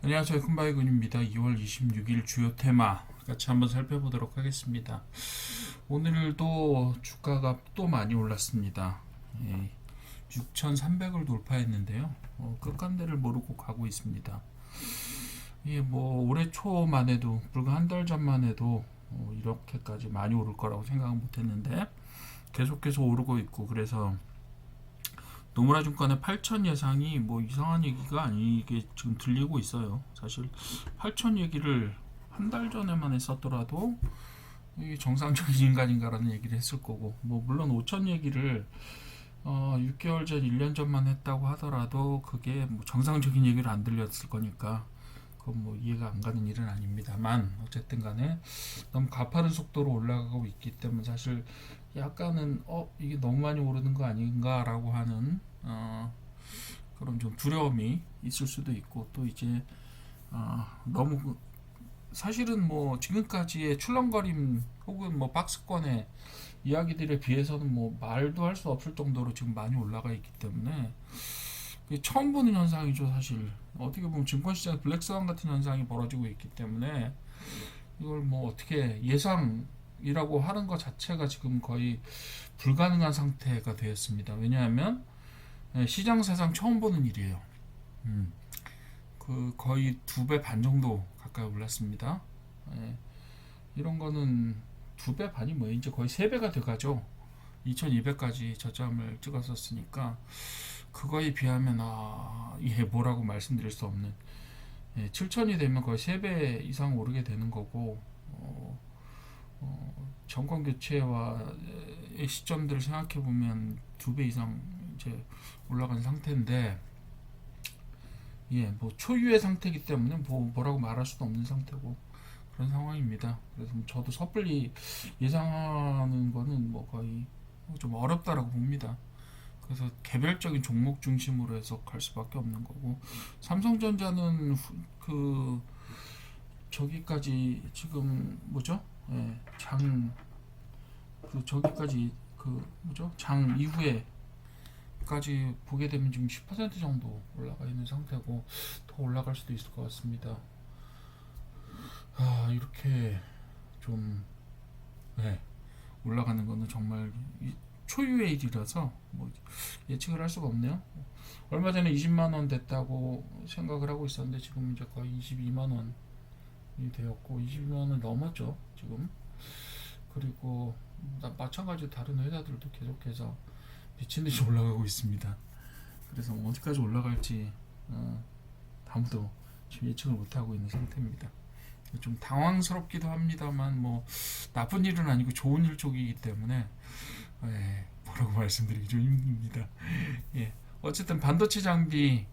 안녕하세요. 큰바이근입니다. 2월 26일 주요 테마 같이 한번 살펴보도록 하겠습니다. 오늘도 주가가 또 많이 올랐습니다. 6,300을 돌파했는데요. 끝간대를 모르고 가고 있습니다. 뭐 올해 초만 해도 불과 한 달 전만 해도 이렇게까지 많이 오를 거라고 생각은 못했는데 계속해서 오르고 있고, 그래서 노무라 증권의 8천 예상이 뭐 이상한 얘기가 아니게 지금 들리고 있어요. 사실 8천 얘기를 한 달 전에만 했었더라도 이게 정상적인 인간인가라는 얘기를 했을 거고, 뭐 물론 5천 얘기를 6개월 전, 1년 전만 했다고 하더라도 그게 뭐 정상적인 얘기를 안 들렸을 거니까 그건 뭐 이해가 안 가는 일은 아닙니다만, 어쨌든 간에 너무 가파른 속도로 올라가고 있기 때문에 사실 약간은 이게 너무 많이 오르는 거 아닌가라고 하는 그런 좀 두려움이 있을 수도 있고, 또 이제 너무 사실은 뭐 지금까지의 출렁거림 혹은 뭐 박스권의 이야기들에 비해서는 뭐 말도 할 수 없을 정도로 지금 많이 올라가 있기 때문에 처음 보는 현상이죠. 사실 어떻게 보면 증권시장 블랙스완 같은 현상이 벌어지고 있기 때문에 이걸 뭐 어떻게 예상이라고 하는 것 자체가 지금 거의 불가능한 상태가 되었습니다. 왜냐하면 시장 사상 처음 보는 일이에요. 그 거의 2배 반 정도 가까이 올랐습니다. 예, 이런 거는 2배 반이 뭐 이제 거의 3배가 돼가죠. 2200까지 저점을 찍었었으니까 그거에 비하면 뭐라고 말씀드릴 수 없는, 7000이 되면 거의 3배 이상 오르게 되는 거고, 정권 교체와 시점들을 생각해 보면 2배 이상 이제 올라간 상태인데, 뭐 초유의 상태이기 때문에 뭐라고 말할 수도 없는 상태고 그런 상황입니다. 그래서 저도 섣불리 예상하는 거는 뭐 거의 좀 어렵다라고 봅니다. 그래서 개별적인 종목 중심으로 해서 갈 수밖에 없는 거고, 삼성전자는 저기까지 지금 뭐죠? 저기까지 장 이후에 까지 보게 되면 지금 10% 정도 올라가 있는 상태고, 더 올라갈 수도 있을 것 같습니다. 이렇게 좀 올라가는 거는 정말 초유의 일이라서 뭐 예측을 할 수가 없네요. 얼마 전에 20만 원 됐다고 생각을 하고 있었는데 지금 이제 거의 22만 원이 되었고, 22만 원을 넘었죠 지금. 그리고 마찬가지로 다른 회사들도 계속해서 미친 듯이 올라가고 있습니다. 그래서 어디까지 올라갈지 아무도 지금 예측을 못하고 있는 상태입니다. 좀 당황스럽기도 합니다만 뭐 나쁜 일은 아니고 좋은 일 쪽이기 때문에 뭐라고 말씀드리기 좀 힘듭니다. 어쨌든 반도체 장비,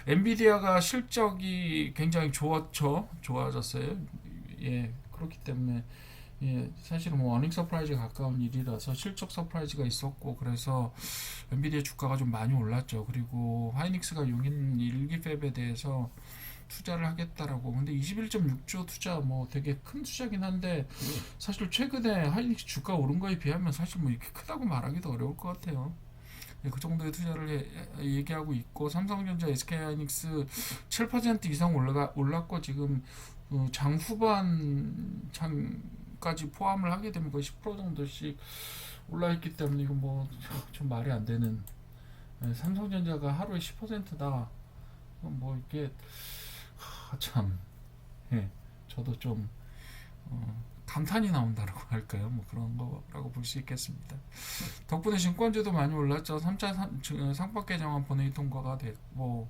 엔비디아가 실적이 굉장히 좋아졌어요. 그렇기 때문에 사실은 뭐 어닝 서프라이즈에 가까운 일이라서 실적 서프라이즈가 있었고, 그래서 엔비디아 주가가 좀 많이 올랐죠. 그리고 하이닉스가 용인 일기 팹에 대해서 투자를 하겠다라고. 근데 21.6조 투자 뭐 되게 큰 투자긴 한데, 사실 최근에 하이닉스 주가 오른 거에 비하면 사실 뭐 이렇게 크다고 말하기도 어려울 것 같아요. 그 정도의 투자를 얘기하고 있고, 삼성전자, SK하이닉스 7% 이상 올랐고, 지금 장 후반 장까지 포함을 하게 되면 거의 10% 정도씩 올라있기 때문에 이거 뭐 좀 말이 안 되는, 삼성전자가 하루에 10%다 뭐 이게 참, 저도 좀 감탄이 나온다라고 할까요? 뭐 그런 거라고 볼 수 있겠습니다. 덕분에 증권주도 많이 올랐죠. 3차 상법 개정안 본회의 통과가 됐고,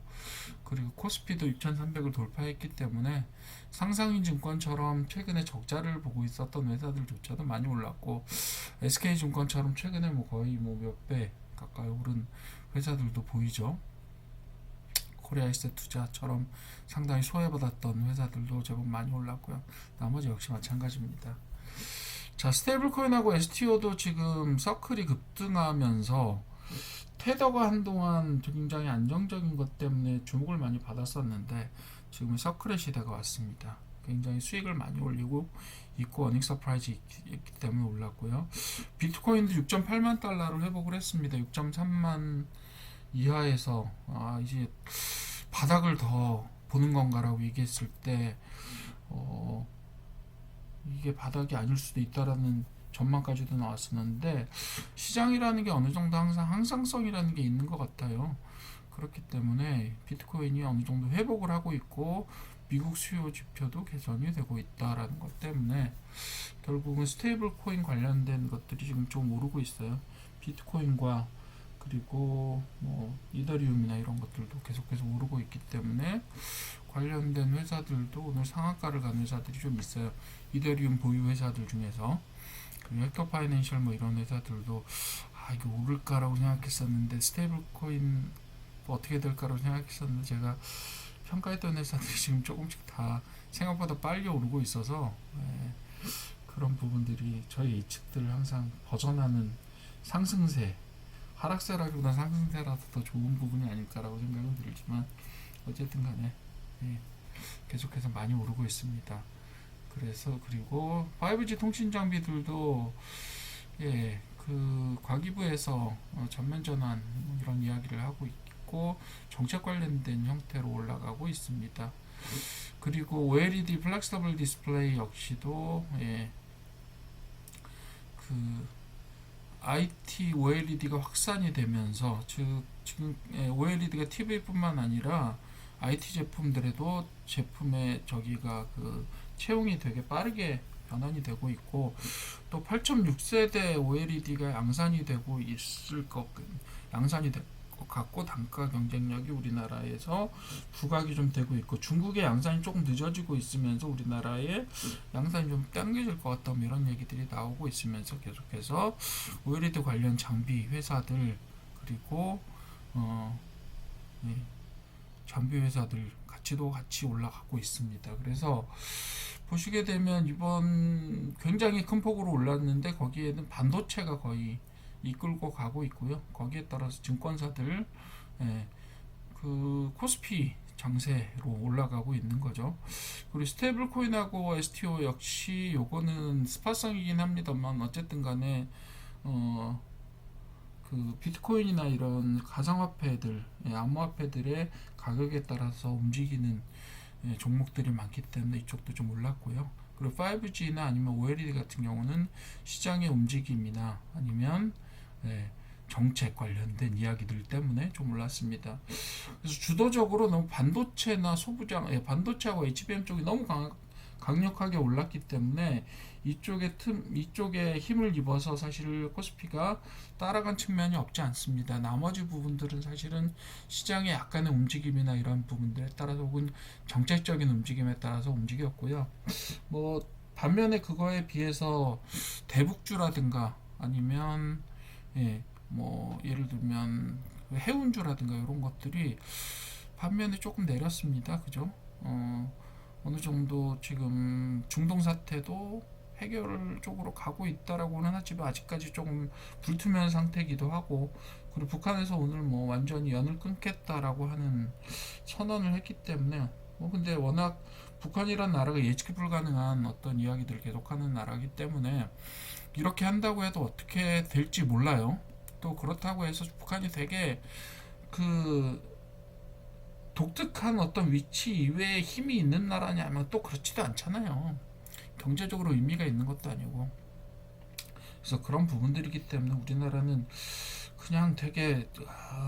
그리고 코스피도 6,300을 돌파했기 때문에 상상인 증권처럼 최근에 적자를 보고 있었던 회사들조차도 많이 올랐고, SK증권처럼 최근에 뭐 거의 뭐 몇 배 가까이 오른 회사들도 보이죠. 코리아이스 투자처럼 상당히 소외받았던 회사들도 제법 많이 올랐고요. 나머지 역시 마찬가지입니다. 자, 스테이블 코인하고 STO도 지금 서클이 급등하면서, 테더가 한동안 굉장히 안정적인 것 때문에 주목을 많이 받았었는데 지금 서클의 시대가 왔습니다. 굉장히 수익을 많이 올리고 있고, 어닝 서프라이즈 있기 때문에 올랐고요. 비트코인도 6.8만 달러를 회복을 했습니다. 6.3만 이하에서 이제 바닥을 더 보는 건가라고 얘기했을 때 이게 바닥이 아닐 수도 있다라는 전망까지도 나왔었는데 시장이라는 게 어느 정도 항상 항상성이라는 게 있는 것 같아요. 그렇기 때문에 비트코인이 어느 정도 회복을 하고 있고 미국 수요 지표도 개선이 되고 있다라는 것 때문에 결국은 스테이블 코인 관련된 것들이 지금 좀 오르고 있어요. 비트코인과 그리고 뭐 이더리움이나 이런 것들도 계속해서 오르고 있기 때문에 관련된 회사들도 오늘 상한가를 간 회사들이 좀 있어요. 이더리움 보유 회사들 중에서 그리고 헥터 파이낸셜 뭐 이런 회사들도 이게 오를까라고 생각했었는데 스테이블 코인 뭐 어떻게 될까라고 생각했었는데 제가 평가했던 회사들이 지금 조금씩 다 생각보다 빨리 오르고 있어서 그런 부분들이 저희 예측들을 항상 벗어나는 상승세, 하락세라기보다 상승세라서 더 좋은 부분이 아닐까라고 생각은 들지만 어쨌든 간에 계속해서 많이 오르고 있습니다. 그래서 그리고 5G 통신 장비들도 그 과기부에서 전면 전환 이런 이야기를 하고 있고 정책 관련된 형태로 올라가고 있습니다. 그리고 OLED 플렉서블 디스플레이 역시도 그 IT OLED가 확산이 되면서 즉 지금 OLED가 TV뿐만 아니라 IT 제품들에도 제품의 저기가 그 채용이 되게 빠르게 변환이 되고 있고 또 8.6세대 OLED가 양산이 되고 있을 것 양산이 될 것 같고 단가 경쟁력이 우리나라에서 부각이 좀 되고 있고 중국의 양산이 조금 늦어지고 있으면서 우리나라의 양산이 좀 당겨질 것 같다 이런 얘기들이 나오고 있으면서 계속해서 OLED 관련 장비 회사들 그리고 장비 회사들 가치도 같이 올라가고 있습니다. 그래서 보시게 되면 이번 굉장히 큰 폭으로 올랐는데 거기에는 반도체가 거의 이끌고 가고 있고요. 거기에 따라서 증권사들 그 코스피 장세로 올라가고 있는 거죠. 그리고 스테이블 코인하고 STO 역시 요거는 스팟성이긴 합니다만 어쨌든 간에 그 비트코인이나 이런 가상화폐들, 암호화폐들의 가격에 따라서 움직이는 종목들이 많기 때문에 이쪽도 좀 올랐고요. 그리고 5G나 아니면 OLED 같은 경우는 시장의 움직임이나 아니면 정책 관련된 이야기들 때문에 좀 올랐습니다. 그래서 주도적으로 너무 반도체나 소부장, 반도체하고 HBM 쪽이 너무 강력하게 올랐기 때문에 이쪽에 힘을 입어서 사실 코스피가 따라간 측면이 없지 않습니다. 나머지 부분들은 사실은 시장의 약간의 움직임이나 이런 부분들에 따라서 혹은 정책적인 움직임에 따라서 움직였고요. 뭐 반면에 그거에 비해서 대북주라든가 아니면 뭐 예를 들면 해운주라든가 이런 것들이 반면에 조금 내렸습니다. 그죠? 어느 정도 지금 중동 사태도 해결 쪽으로 가고 있다라고는 하지만 아직까지 조금 불투명 상태이기도 하고 그리고 북한에서 오늘 뭐 완전히 연을 끊겠다라고 하는 선언을 했기 때문에 뭐 근데 워낙 북한이란 나라가 예측 불가능한 어떤 이야기들을 계속하는 나라이기 때문에 이렇게 한다고 해도 어떻게 될지 몰라요. 또 그렇다고 해서 북한이 되게 그 독특한 어떤 위치 이외에 힘이 있는 나라냐면 또 그렇지도 않잖아요. 경제적으로 의미가 있는 것도 아니고. 그래서 그런 부분들이기 때문에 우리나라는 그냥 되게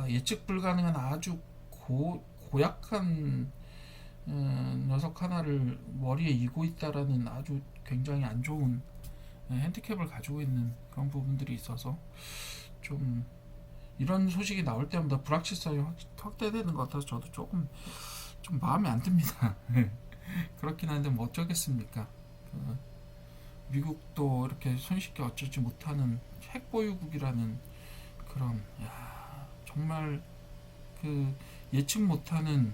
예측 불가능한 아주 고약한 녀석 하나를 머리에 이고 있다라는 아주 굉장히 안 좋은 핸디캡을 가지고 있는 그런 부분들이 있어서 좀 이런 소식이 나올 때마다 불확실성이 확대되는 것 같아서 저도 조금 좀 마음에 안 듭니다. 그렇긴 한데 뭐 어쩌겠습니까? 미국도 이렇게 손쉽게 어쩌지 못하는 핵보유국이라는 그런 정말 그 예측 못하는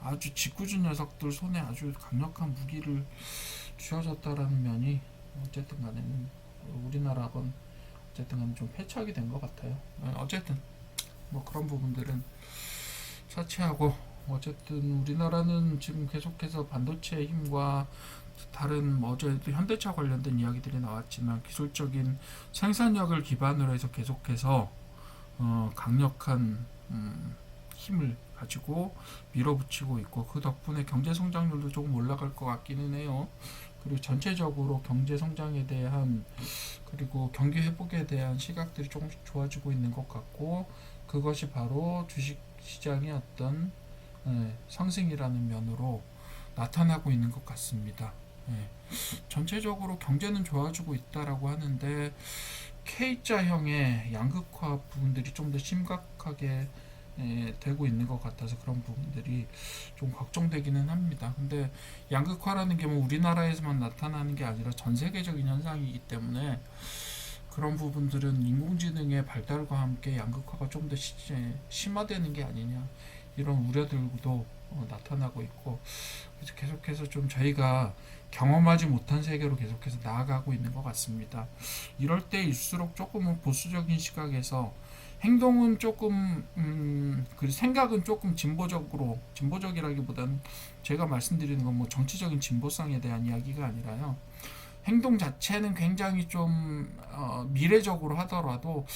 아주 짓궂은 녀석들 손에 아주 강력한 무기를 쥐어줬다라는 면이 어쨌든 간에는 우리나라건 어쨌든 간에 좀 패착이 된 것 같아요. 어쨌든 뭐 그런 부분들은 차치하고 어쨌든 우리나라는 지금 계속해서 반도체 힘과 다른 뭐 어제도 현대차 관련된 이야기들이 나왔지만 기술적인 생산력을 기반으로 해서 계속해서 강력한 힘을 가지고 밀어붙이고 있고 그 덕분에 경제 성장률도 조금 올라갈 것 같기는 해요. 그리고 전체적으로 경제 성장에 대한 그리고 경기 회복에 대한 시각들이 조금씩 좋아지고 있는 것 같고 그것이 바로 주식 시장의 어떤 상승이라는 면으로 나타나고 있는 것 같습니다. 예. 전체적으로 경제는 좋아지고 있다라고 하는데 K자형의 양극화 부분들이 좀 더 심각하게 되고 있는 것 같아서 그런 부분들이 좀 걱정되기는 합니다. 근데 양극화라는 게 뭐 우리나라에서만 나타나는 게 아니라 전 세계적인 현상이기 때문에 그런 부분들은 인공지능의 발달과 함께 양극화가 좀 더 심화되는 게 아니냐 이런 우려들도 나타나고 있고 그래서 계속해서 좀 저희가 경험하지 못한 세계로 계속해서 나아가고 있는 것 같습니다. 이럴 때일수록 조금은 보수적인 시각에서 행동은 조금 그 생각은 조금 진보적이라기보다는 제가 말씀드리는 건 뭐 정치적인 진보성에 대한 이야기가 아니라요. 행동 자체는 굉장히 좀 미래적으로 하더라도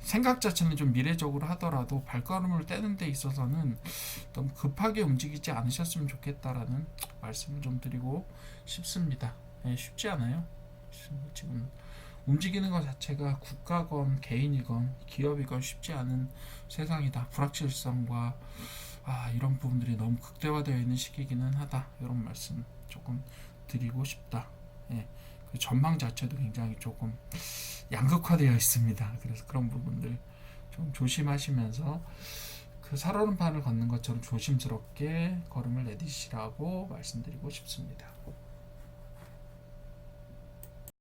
생각 자체는 좀 미래적으로 하더라도 발걸음을 떼는 데 있어서는 너무 급하게 움직이지 않으셨으면 좋겠다라는 말씀을 좀 드리고 싶습니다. 쉽지 않아요. 지금 움직이는 것 자체가 국가건 개인이건 기업이건 쉽지 않은 세상이다. 불확실성과 이런 부분들이 너무 극대화되어 있는 시기이기는 하다. 이런 말씀 조금 드리고 싶다. 그 전망 자체도 굉장히 조금 양극화되어 있습니다. 그래서 그런 부분들 좀 조심하시면서 그 살얼음판을 걷는 것처럼 조심스럽게 걸음을 내디시라고 말씀드리고 싶습니다.